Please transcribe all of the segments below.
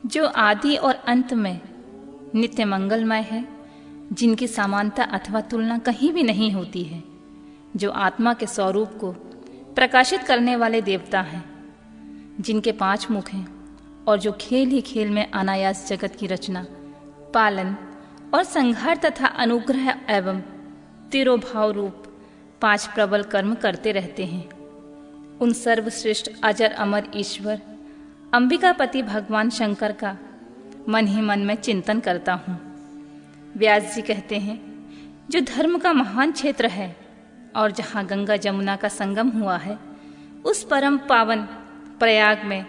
जो आदि और अंत में नित्य मंगलमय है, जिनकी समानता अथवा तुलना कहीं भी नहीं होती है, जो आत्मा के स्वरूप को प्रकाशित करने वाले देवता हैं, जिनके 5 मुख हैं और जो खेल ही खेल में अनायास जगत की रचना, पालन और संहार तथा अनुग्रह एवं तिरोभाव रूप 5 प्रबल कर्म करते रहते हैं, उन सर्वश्रेष्ठ अजर अमर ईश्वर अंबिकापति भगवान शंकर का मन ही मन में चिंतन करता हूँ। व्यास जी कहते हैं, जो धर्म का महान क्षेत्र है और जहाँ गंगा जमुना का संगम हुआ है, उस परम पावन प्रयाग में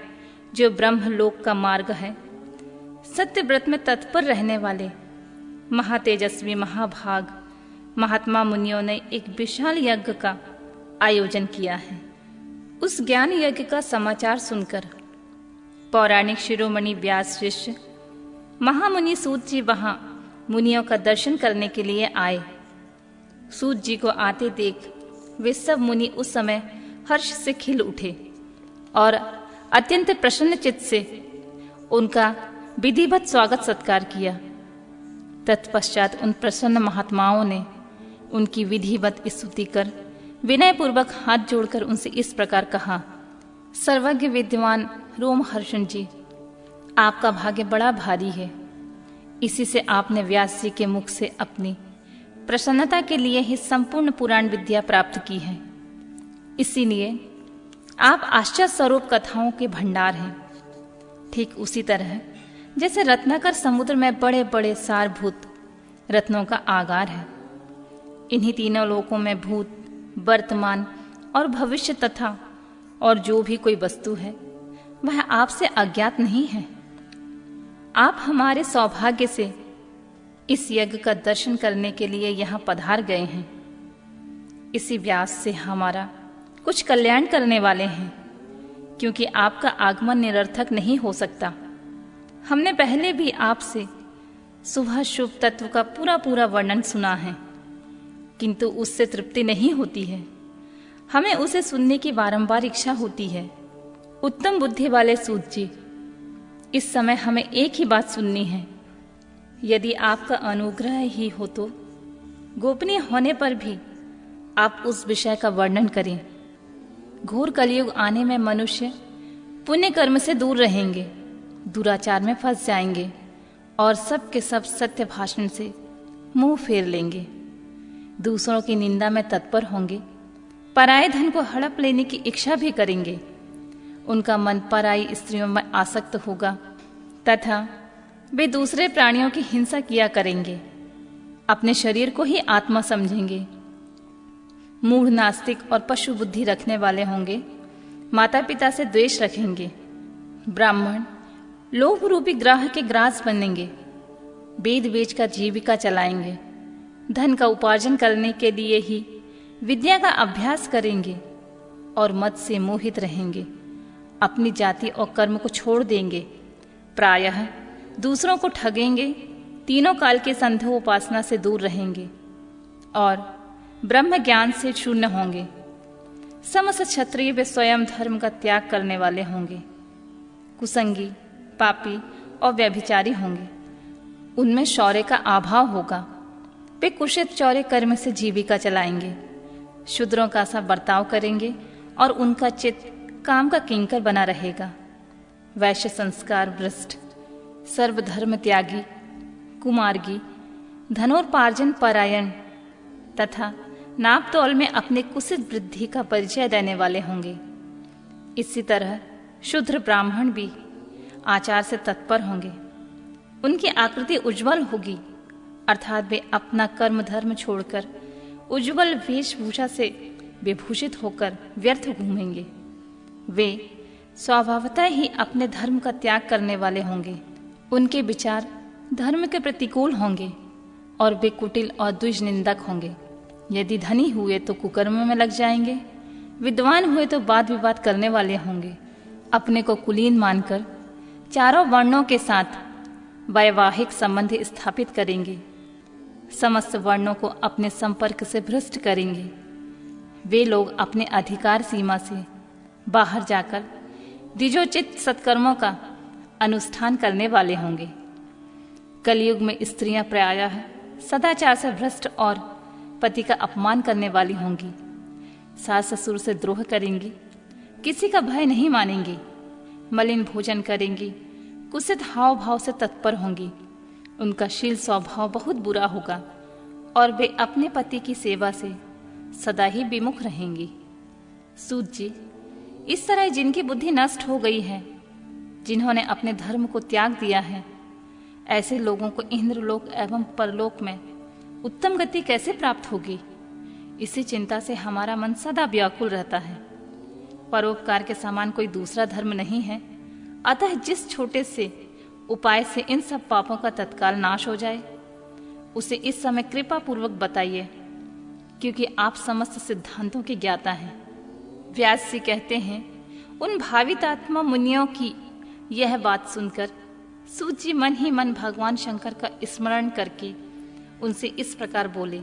जो ब्रह्मलोक का मार्ग है, सत्य व्रत में तत्पर रहने वाले महातेजस्वी महाभाग महात्मा मुनियों ने एक विशाल यज्ञ का आयोजन किया है। उस ज्ञान यज्ञ का समाचार सुनकर पौराणिक शिरोमणि व्यास शिष्य महामुनि सूत जी वहां मुनियों का दर्शन करने के लिए आए। सूत जी को आते देख वे सब मुनि उस समय हर्ष से खिल उठे और अत्यंत प्रसन्न चित्त से उनका विधिवत स्वागत सत्कार किया। तत्पश्चात उन प्रसन्न महात्माओं ने उनकी विधिवत स्तुति कर विनयपूर्वक हाथ जोड़कर उनसे इस प्रकार कहा, सर्वज्ञ विद्वान रोमहर्षण जी, आपका भाग्य बड़ा भारी है। इसी से आपने व्यास जी के मुख से अपनी प्रसन्नता के लिए ही संपूर्ण पुराण विद्या प्राप्त की है। इसीलिए आप आश्चर्य स्वरूप कथाओं के भंडार हैं। ठीक उसी तरह जैसे रत्नाकर समुद्र में बड़े बड़े सारभूत रत्नों का आगार है, इन्हीं तीनों लोकों में भूत, वर्तमान और भविष्य तथा और जो भी कोई वस्तु है वह आपसे अज्ञात नहीं है। आप हमारे सौभाग्य से इस यज्ञ का दर्शन करने के लिए यहाँ पधार गए हैं। इसी व्यास से हमारा कुछ कल्याण करने वाले हैं, क्योंकि आपका आगमन निरर्थक नहीं हो सकता। हमने पहले भी आपसे शुभ शुभ तत्व का पूरा वर्णन सुना है, किंतु उससे तृप्ति नहीं होती है। हमें उसे सुनने की बारंबार इच्छा होती है। उत्तम बुद्धि वाले सूत जी, इस समय हमें एक ही बात सुननी है। यदि आपका अनुग्रह ही हो तो गोपनीय होने पर भी आप उस विषय का वर्णन करें। घोर कलयुग आने में मनुष्य पुण्य कर्म से दूर रहेंगे, दुराचार में फंस जाएंगे और सब के सब सत्य भाषण से मुंह फेर लेंगे, दूसरों की निंदा में तत्पर होंगे, पराये धन को हड़प लेने की इच्छा भी करेंगे। उनका मन पराई स्त्रियों में आसक्त होगा तथा वे दूसरे प्राणियों की हिंसा किया करेंगे, अपने शरीर को ही आत्मा समझेंगे। मूढ़ नास्तिक और पशु बुद्धि रखने वाले होंगे, माता पिता से द्वेष रखेंगे। ब्राह्मण लोभ रूपी ग्राह के ग्रास बनेंगे, वेद बेचकर जीविका चलाएंगे, धन का उपार्जन करने के लिए ही विद्या का अभ्यास करेंगे और मद से मोहित रहेंगे। अपनी जाति और कर्म को छोड़ देंगे, प्रायः दूसरों को ठगेंगे, तीनों काल के संदेह उपासना से दूर रहेंगे और ब्रह्म ज्ञान से शून्य होंगे। समस्त क्षत्रिय वे स्वयं धर्म का त्याग करने वाले होंगे, कुसंगी, पापी और व्यभिचारी होंगे। उनमें शौर्य का अभाव होगा। वे कुशित चौर्य कर्म से जीविका चलाएंगे, शूद्रों का सा बर्ताव करेंगे और उनका चित्त काम का किंकर बना रहेगा। वैश्य संस्कार भ्रष्ट, सर्वधर्म त्यागी, कुमार्गी, धनोपार्जन परायण तथा नाप तौल में अपने कुसित वृद्धि का परिचय देने वाले होंगे। इसी तरह शूद्र ब्राह्मण भी आचार से तत्पर होंगे। उनकी आकृति उज्जवल होगी, अर्थात वे अपना कर्म धर्म छोड़कर उज्जवल वेशभूषा से विभूषित होकर व्यर्थ घूमेंगे। वे स्वभावतः ही अपने धर्म का त्याग करने वाले होंगे। उनके विचार धर्म के प्रतिकूल होंगे और वे कुटिल और द्विज निंदक होंगे। यदि धनी हुए तो कुकर्म में लग जाएंगे, विद्वान हुए तो वाद विवाद करने वाले होंगे। अपने को कुलीन मानकर चारों वर्णों के साथ वैवाहिक संबंध स्थापित करेंगे, समस्त वर्णों को अपने संपर्क से भ्रष्ट करेंगे। वे लोग अपने अधिकार सीमा से बाहर जाकर द्विजोचित सत्कर्मों का अनुष्ठान करने वाले होंगे। कलयुग में स्त्रियां प्रायः सदाचार से भ्रष्ट और पति का अपमान करने वाली होंगी। सास ससुर से द्रोह करेंगी, किसी का भय नहीं मानेंगी, मलिन भोजन करेंगी, कुत्सित हाव भाव से तत्पर होंगी। उनका शील स्वभाव बहुत बुरा होगा और वे अपने पति की सेवा से सदा ही विमुख रहेंगी। सूत जी, इस तरह जिनकी बुद्धि नष्ट हो गई है, जिन्होंने अपने धर्म को त्याग दिया है, ऐसे लोगों को इंद्रलोक एवं परलोक में उत्तम गति कैसे प्राप्त होगी? इसी चिंता से हमारा मन सदा व्याकुल रहता है। परोपकार के समान कोई दूसरा धर्म नहीं है, अतः जिस छोटे से उपाय से इन सब पापों का तत्काल नाश हो जाए, उसे इस समय कृपा पूर्वक बताइए, क्योंकि आप समस्त सिद्धांतों के ज्ञाता हैं। व्यास जी कहते हैं, उन भावितात्मा मुनियों की यह बात सुनकर सूत जी मन ही मन भगवान शंकर का स्मरण करके उनसे इस प्रकार बोले।